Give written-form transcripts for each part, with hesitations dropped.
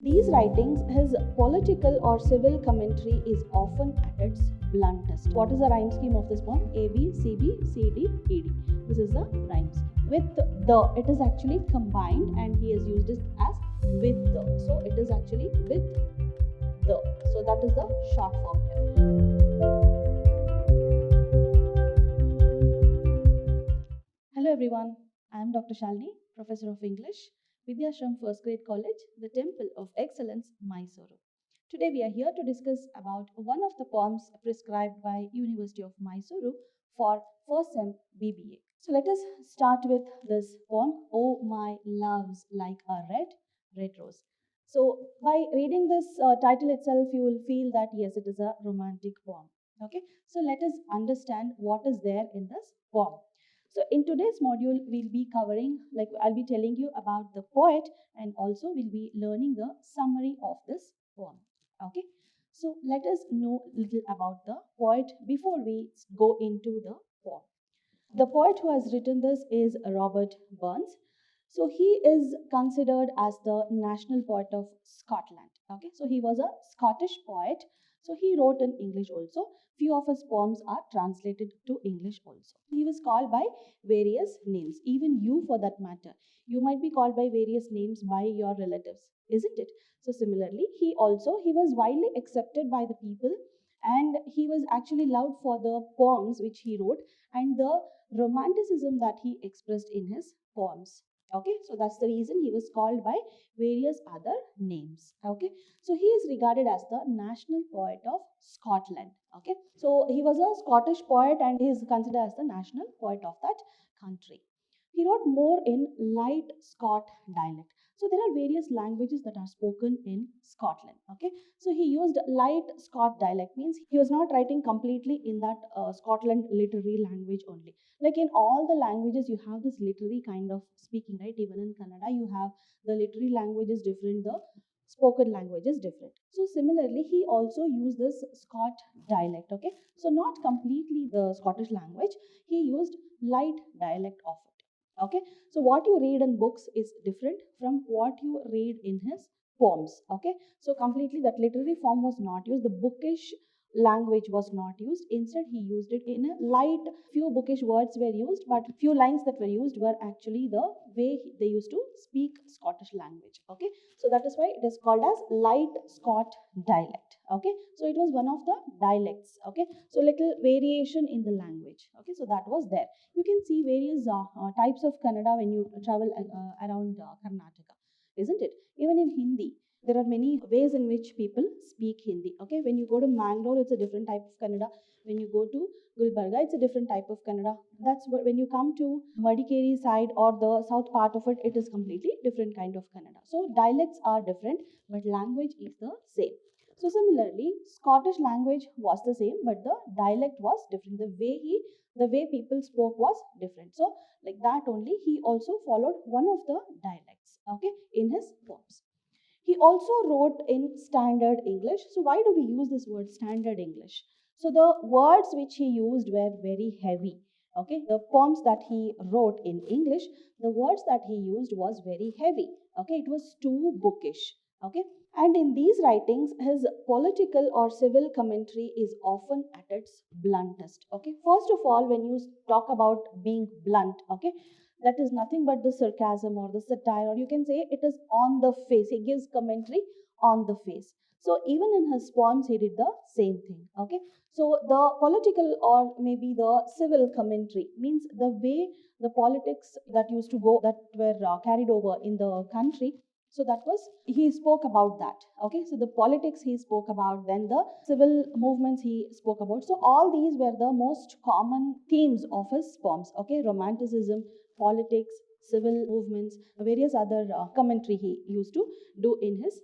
These writings, his political or civil commentary is often at its bluntest. What is the rhyme scheme of this poem? A, B, C, B, C, D, E, D. This is the rhyme scheme. With the, it is actually combined and he has used it as with the. So it is actually with the. So that is the short form here. Hello everyone, I am Dr. Shalini, Professor of English, Vidhyaashram First Grade College, the Temple of Excellence, MYSURU. Today we are here to discuss about one of the poems prescribed by University of Mysuru for first sem B.B.A. So let us start with this poem, Oh My Love's Like a Red Rose. So by reading this title itself, you will feel that yes, it is a romantic poem. Okay, so let us understand what is there in this poem. So in today's module, we'll be covering, like I'll be telling you about the poet and also we'll be learning the summary of this poem. Okay. So let us know little about the poet before we go into the poem. The poet who has written this is Robert Burns. So he is considered as the national poet of Scotland. Okay, so he was a Scottish poet. So he wrote in English also. Few of his poems are translated to English also. He was called by various names, even you for that matter. You might be called by various names by your relatives, isn't it? So similarly, he was widely accepted by the people and he was actually loved for the poems which he wrote and the romanticism that he expressed in his poems. Okay, so that's the reason he was called by various other names. Okay, so he is regarded as the national poet of Scotland. Okay, so he was a Scottish poet and he is considered as the national poet of that country. He wrote more in light Scot dialect. So there are various languages that are spoken in Scotland. Okay, so he used light Scot dialect, means he was not writing completely in that Scotland literary language only. Like in all the languages, you have this literary kind of speaking, right? Even in Kannada, you have the literary language is different, the spoken language is different. So similarly, he also used this Scot dialect. Okay, so not completely the Scottish language, he used light dialect of it. Okay, so what you read in books is different from what you read in his poems. Okay, so completely that literary form was not used, the bookish language was not used. Instead, he used it in a light, few bookish words were used, but few lines that were used were actually the way they used to speak Scottish language. Okay, so that is why it is called as light Scot dialect. Okay, so it was one of the dialects. Okay, so little variation in the language. Okay, so that was there. You can see various types of Kannada when you travel around Karnataka, isn't it? Even in Hindi, there are many ways in which people speak Hindi. Okay, when you go to Mangalore, it's a different type of Kannada. When you go to Gulbarga, it's a different type of Kannada. That's what, when you come to Madikeri side or the south part of it, it is completely different kind of Kannada. So dialects are different, but language is the same. So similarly, Scottish language was the same, but the dialect was different. The way people spoke was different. So like that only, he also followed one of the dialects. Okay, in his poems. He also wrote in standard English. So why do we use this word standard English? So the words which he used were very heavy. Okay, the poems that he wrote in English, the words that he used was very heavy. Okay, it was too bookish. Okay, and in these writings, his political or civil commentary is often at its bluntest. Okay, first of all, when you talk about being blunt, okay, that is nothing but the sarcasm or the satire, or you can say it is on the face. He gives commentary on the face. So even in his poems, he did the same thing. Okay. So the political or maybe the civil commentary means the way the politics that used to go, that were carried over in the country. So that was, he spoke about that. Okay. So the politics he spoke about, then the civil movements he spoke about. So all these were the most common themes of his poems. Okay. Romanticism, politics, civil movements, various other commentary he used to do in his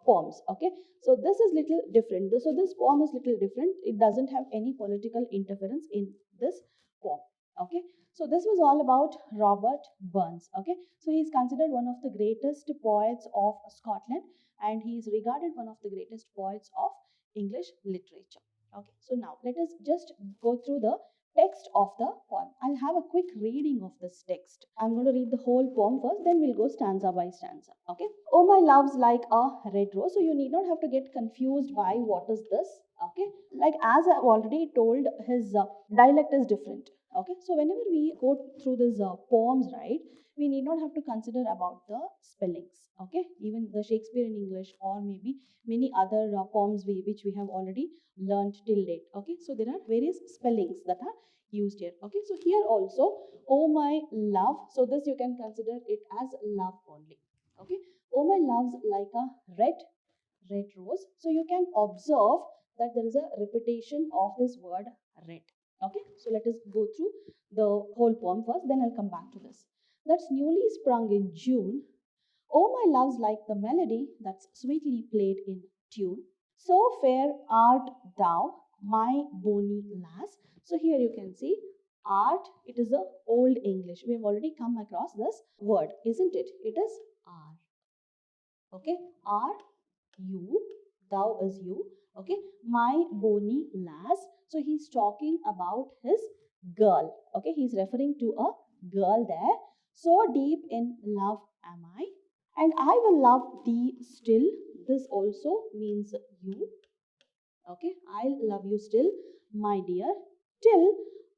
poems. Okay, so this is little different. So this poem is little different. It doesn't have any political interference in this poem. Okay, so this was all about Robert Burns. Okay, so he is considered one of the greatest poets of Scotland, and he is regarded one of the greatest poets of English literature. Okay, so now let us just go through the text of the poem. I'll have a quick reading of this text. I'm going to read the whole poem first, then we'll go stanza by stanza. Okay. Oh, my love's like a red rose. So you need not have to get confused by what is this. Okay. Like as I've already told, his dialect is different. Okay. So whenever we go through these poems, right, we need not have to consider about the spellings. Okay. Even the Shakespeare in English or maybe many other poems which we have already learned till date. Okay, so there are various spellings that are used here. Okay, so here also, oh my love. So this you can consider it as love only. Okay, oh my love's like a red rose. So you can observe that there is a repetition of this word red. Okay, so let us go through the whole poem first, then I'll come back to this. That's newly sprung in June. Oh, my love's like the melody that's sweetly played in tune. So fair art thou, my bonny lass. So here you can see art, it is a old English. We have already come across this word, isn't it? It is are. Okay, are you, thou is you. Okay, my bonny lass. So he's talking about his girl. Okay, he's referring to a girl there. So deep in love am I, and I will love thee still. This also means you. Okay, I'll love you still, my dear, till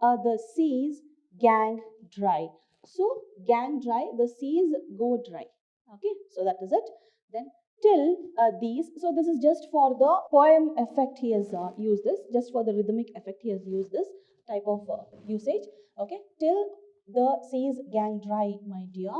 the seas gang dry. So, gang dry, the seas go dry. Okay, so that is it. Then, till these, so this is just for the poem effect he has used this, just for the rhythmic effect he has used this type of usage. Okay, till the seas gang dry, my dear.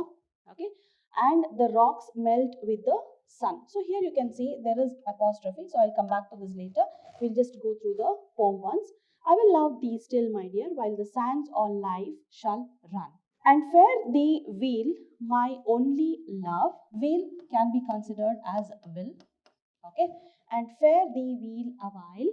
Okay, and the rocks melt with the sun. So here you can see there is apostrophe. So I'll come back to this later. We'll just go through the poem once. I will love thee still, my dear, while the sands on life shall run. And fare thee wheel, my only love. Wheel can be considered as will. Okay. And fare thee wheel a while.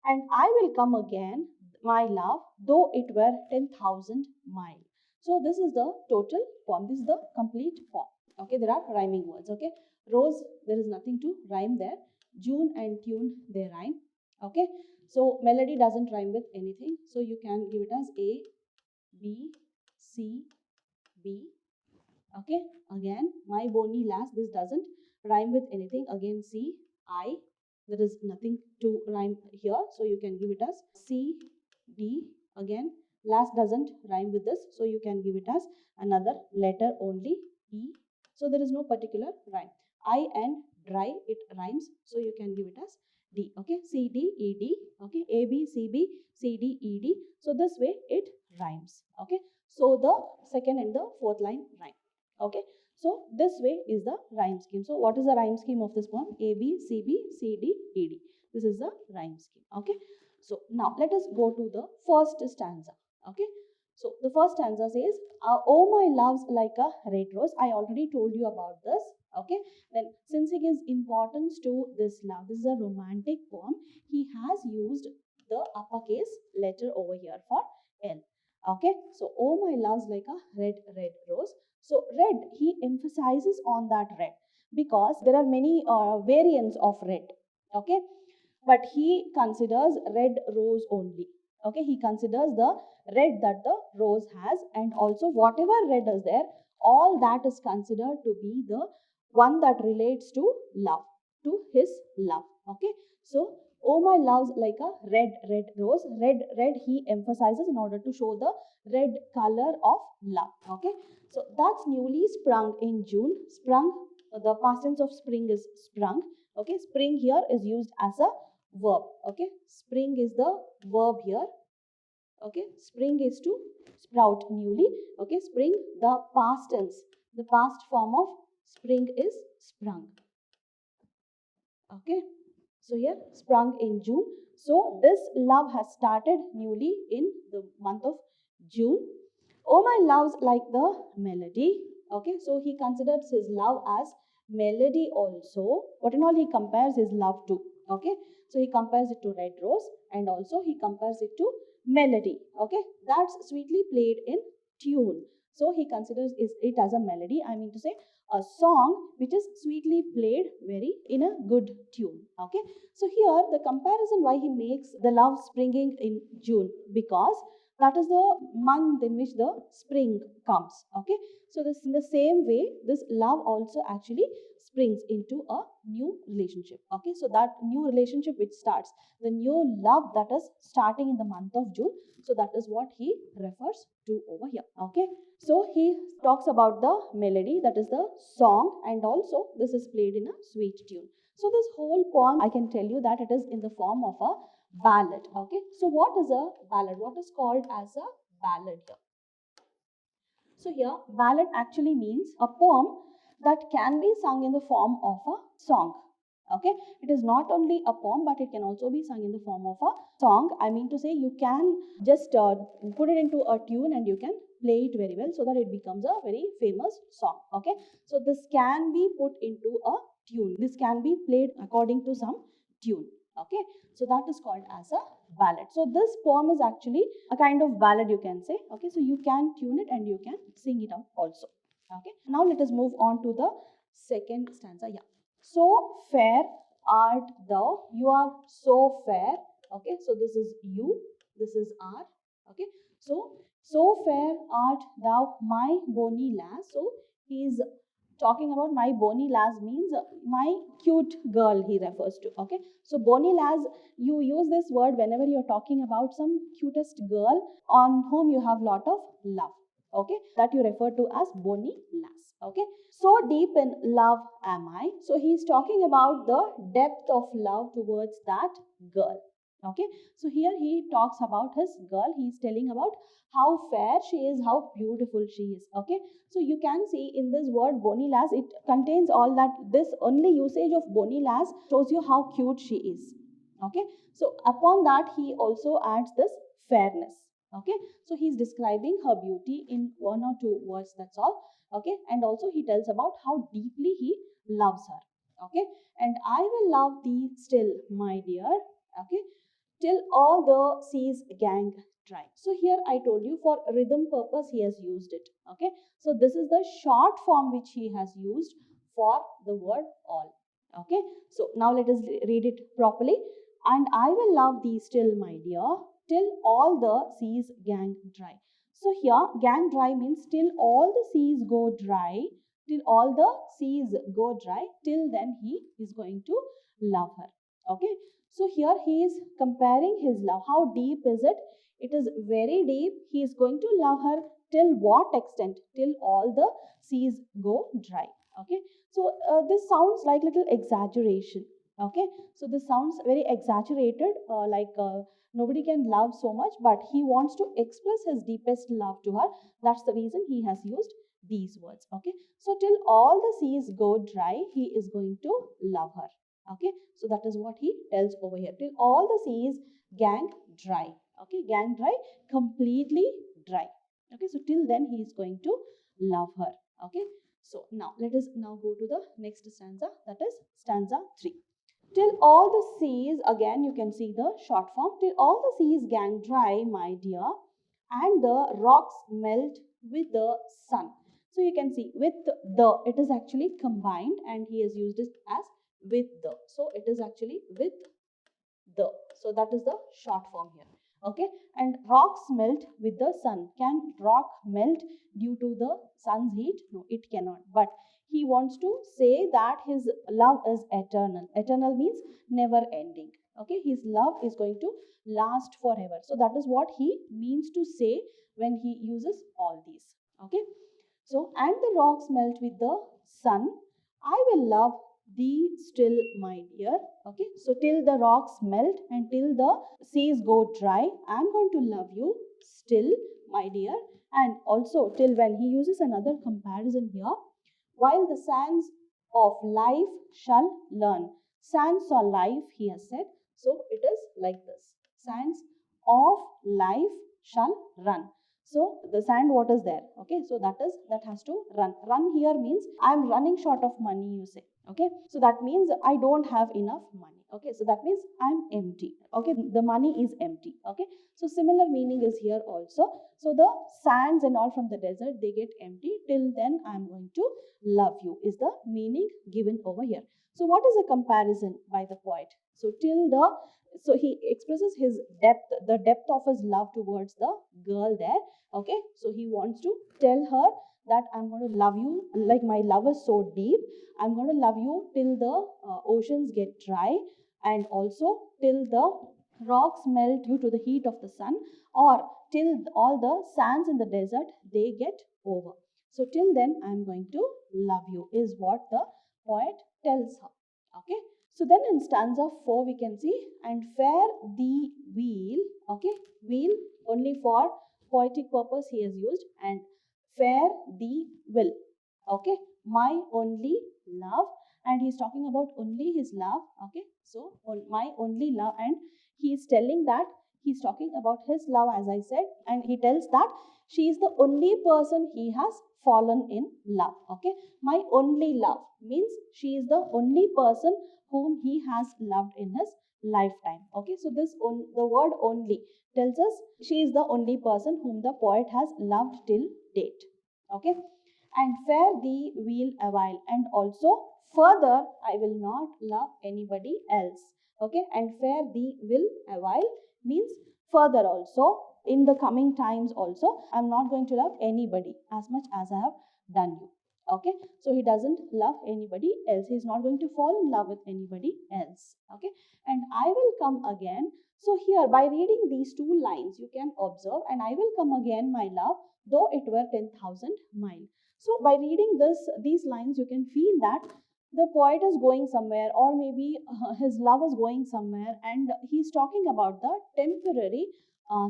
And I will come again, my love, though it were 10,000 miles. So this is the total poem. This is the complete poem. Okay, there are rhyming words. Okay, rose, there is nothing to rhyme there. June and tune, they rhyme. Okay, so melody doesn't rhyme with anything. So you can give it as A, B, C, B. Okay, again, my bonny lass, this doesn't rhyme with anything. Again, C, I. There is nothing to rhyme here. So you can give it as C, D. Again, last doesn't rhyme with this. So you can give it as another letter only, E. So there is no particular rhyme. I and dry, it rhymes. So you can give it as D. Okay, C, D, E, D. Okay, A, B, C, B, C, D, E, D. So this way it rhymes. Okay, so the second and the fourth line rhyme. Okay, so this way is the rhyme scheme. So what is the rhyme scheme of this poem? A, B, C, B, C, D, E, D. This is the rhyme scheme. Okay, so now let us go to the first stanza. Okay, so the first stanza says, oh my love's like a red rose. I already told you about this. Okay, then since he gives importance to this love, this is a romantic poem, he has used the uppercase letter over here for L. Okay, so oh my love's like a red rose. So red, he emphasizes on that red because there are many variants of red. Okay, but he considers red rose only. Okay, he considers the red that the rose has, and also whatever red is there, all that is considered to be the one that relates to love, to his love. Okay, so oh my love's like a red rose. Red he emphasizes in order to show the red color of love. Okay, so that's newly sprung in June. Sprung, the past tense of spring is sprung. Okay, spring here is used as a verb. Okay, spring is the verb here. Okay, spring is to sprout newly. Okay, spring, the past tense, the past form of spring is sprung. Okay, so here sprung in June. So this love has started newly in the month of June. Oh my love's like the melody. Okay, so he considers his love as melody also. What and all he compares his love to. Okay, so he compares it to red rose and also he compares it to melody. Okay, that's sweetly played in tune. So he considers it as a melody. I mean to say a song which is sweetly played very in a good tune. Okay, so here the comparison why he makes the love springing in June, because That is the month in which the spring comes. Okay, so this in the same way, this love also actually springs into a new relationship. Okay, so that new relationship which starts, the new love that is starting in the month of June, so that is what he refers to over here. Okay, so he talks about the melody, that is the song, and also this is played in a sweet tune. So this whole poem, I can tell you that it is in the form of a ballad. Okay, so what is a ballad? What is called as a ballad here? So here, ballad actually means a poem that can be sung in the form of a song. Okay, it is not only a poem, but it can also be sung in the form of a song. I mean to say, you can just put it into a tune and you can play it very well so that it becomes a very famous song. Okay, so this can be put into a tune. This can be played according to some tune. Okay, so that is called as a ballad. So this poem is actually a kind of ballad, you can say. Okay, so you can tune it and you can sing it out also. Okay, now let us move on to the second stanza. Yeah, so fair art thou, you are so fair. Okay, so this is you, this is R. Okay, so fair art thou, my bonny lass. So he is talking about my bonny lass means my cute girl he refers to. Okay, so bonny lass, you use this word whenever you're talking about some cutest girl on whom you have lot of love. Okay, that you refer to as bonny lass. Okay, so deep in love am I. So he's talking about the depth of love towards that girl. Okay, so here he talks about his girl. He's telling about how fair she is, how beautiful she is. Okay, so you can see in this word bonny lass, it contains all that. This only usage of bonny lass shows you how cute she is. Okay, so upon that he also adds this fairness. Okay, so he's describing her beauty in one or two words, that's all. Okay, and also he tells about how deeply he loves her. Okay, and I will love thee still, my dear. Okay, till all the seas gang dry. So here I told you for rhythm purpose he has used it. Okay, so this is the short form which he has used for the word all. Okay, so now let us read it properly. And I will love thee still, my dear, till all the seas gang dry. So here gang dry means till all the seas go dry, till all the seas go dry, till then he is going to love her. Okay, so here he is comparing his love. How deep is it? It is very deep. He is going to love her till what extent? Till all the seas go dry. Okay, so this sounds like little exaggeration. Okay, so this sounds very exaggerated, nobody can love so much, but he wants to express his deepest love to her. That's the reason he has used these words. Okay, so till all the seas go dry, he is going to love her. Okay, so that is what he tells over here. Till all the seas gang dry. Okay, gang dry, completely dry. Okay, so till then he is going to love her. Okay, so now let us now go to the next stanza, that is stanza 3. Till all the seas, again you can see the short form, till all the seas gang dry, my dear, and the rocks melt with the sun. So you can see with the, it is actually combined and he has used it as with the. So it is actually with the. So that is the short form here. Okay, and rocks melt with the sun. Can rock melt due to the sun's heat? No, it cannot. But he wants to say that his love is eternal. Eternal means never ending. Okay, his love is going to last forever. So that is what he means to say when he uses all these. Okay, so and the rocks melt with the sun. I will love thee still, my dear. Okay, so till the rocks melt and till the seas go dry, I'm going to love you still, my dear. And also till when he uses another comparison here, while the sands of life shall learn. Sands are life, he has said. So it is like this. Sands of life shall run. So the sand, what is there? Okay, so that has to run. Run here means I am running short of money, you say. Okay, so that means I don't have enough money. Okay, so that means I'm empty. Okay, the money is empty. Okay, so similar meaning is here also. So the sands and all from the desert, they get empty. Till then I'm going to love you is the meaning given over here. So what is a comparison by the poet? So till the So he expresses his depth, the depth of his love towards the girl there. Okay, so he wants to tell her that I'm going to love you, like my love is so deep. I'm going to love you till the oceans get dry, and also till the rocks melt due to the heat of the sun, or till all the sands in the desert they get over. So till then I'm going to love you is what the poet tells her. Okay, so then in stanza 4 we can see, and fare thee wheel. Okay, wheel only for poetic purpose he has used, and fare thee will. Okay, my only love, and he's talking about only his love. Okay, so my only love, and he is telling that he's talking about his love, as I said, and he tells that she is the only person he has fallen in love. Okay, my only love means she is the only person whom he has loved in his lifetime. Okay, so the word only tells us she is the only person whom the poet has loved till date. Okay, and fare thee will a while, and also further I will not love anybody else. Okay, and fare thee will a while means further also, in the coming times also, I'm not going to love anybody as much as I have done you. Okay, so he doesn't love anybody else, he's not going to fall in love with anybody else. Okay, and I will come again. So here, by reading these two lines you can observe, and I will come again my love though it were 10,000 miles. So by reading these lines, you can feel that the poet is going somewhere, or maybe his love is going somewhere, and he's talking about the temporary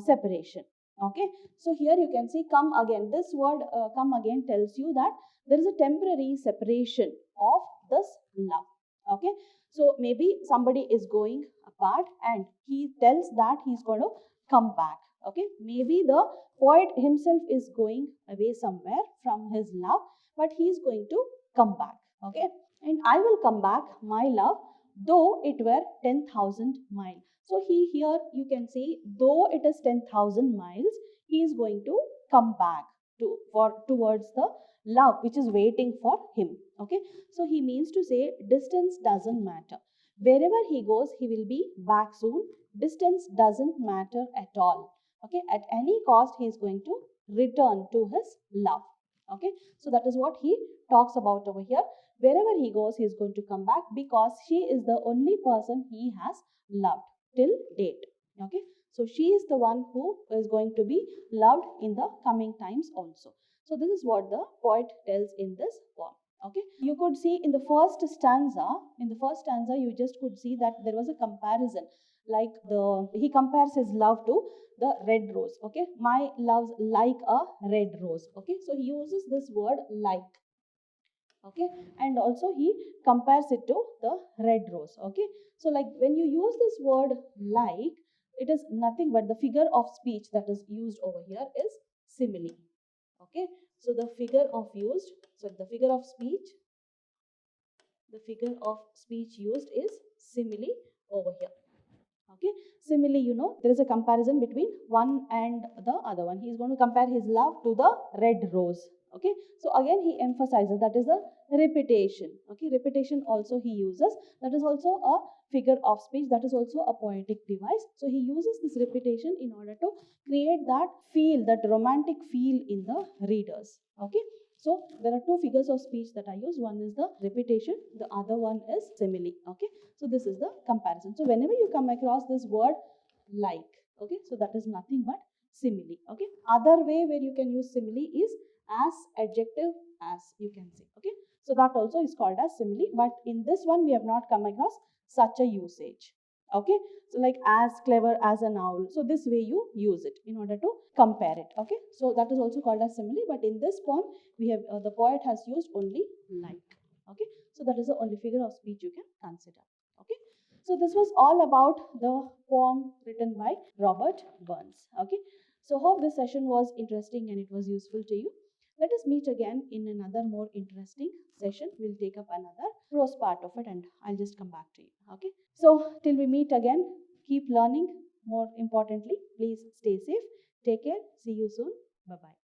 separation. Okay, so here you can see come again. This word come again tells you that there is a temporary separation of this love. Okay, so maybe somebody is going apart, and he tells that he's going to come back. Okay, maybe the poet himself is going away somewhere from his love, but he is going to come back. Okay, and I will come back my love though it were 10,000 miles. So here you can see, though it is 10,000 miles, he is going to come back towards the love which is waiting for him. Okay, so he means to say distance doesn't matter. Wherever he goes, he will be back soon. Distance doesn't matter at all. Okay, at any cost he is going to return to his love. Okay, so that is what he talks about over here. Wherever he goes, he is going to come back, because she is the only person he has loved till date. Okay, so she is the one who is going to be loved in the coming times also. So this is what the poet tells in this poem. Okay, you could see in the first stanza, you just could see that there was a comparison, like he compares his love to the red rose. Okay, my love's like a red rose. Okay, so he uses this word like. Okay, and also he compares it to the red rose. Okay, so like when you use this word like, it is nothing but the figure of speech that is used over here is simile. Okay, so the figure of speech used is simile over here. Okay, similarly, there is a comparison between one and the other one. He is going to compare his love to the red rose. Okay, so again he emphasizes that is a repetition. Okay, repetition also he uses, that is also a figure of speech, that is also a poetic device. So he uses this repetition in order to create that romantic feel in the readers. Okay, so there are two figures of speech that I use. One is the repetition, the other one is simile. Okay, so this is the comparison. So whenever you come across this word like, okay, so that is nothing but simile. Okay, other way where you can use simile is as adjective, as you can say. Okay, so that also is called as simile, but in this one we have not come across such a usage. Okay, so like as clever as an owl. So this way you use it in order to compare it. Okay, so that is also called as simile, but in this poem we have the poet has used only like. Okay, so that is the only figure of speech you can consider. Okay, so this was all about the poem written by Robert Burns. Okay, so hope this session was interesting and it was useful to you. Let us meet again in another more interesting session. We'll take up another prose part of it, and I'll just come back to you. Okay, so till we meet again, keep learning. More importantly, please stay safe. Take care. See you soon. Bye bye.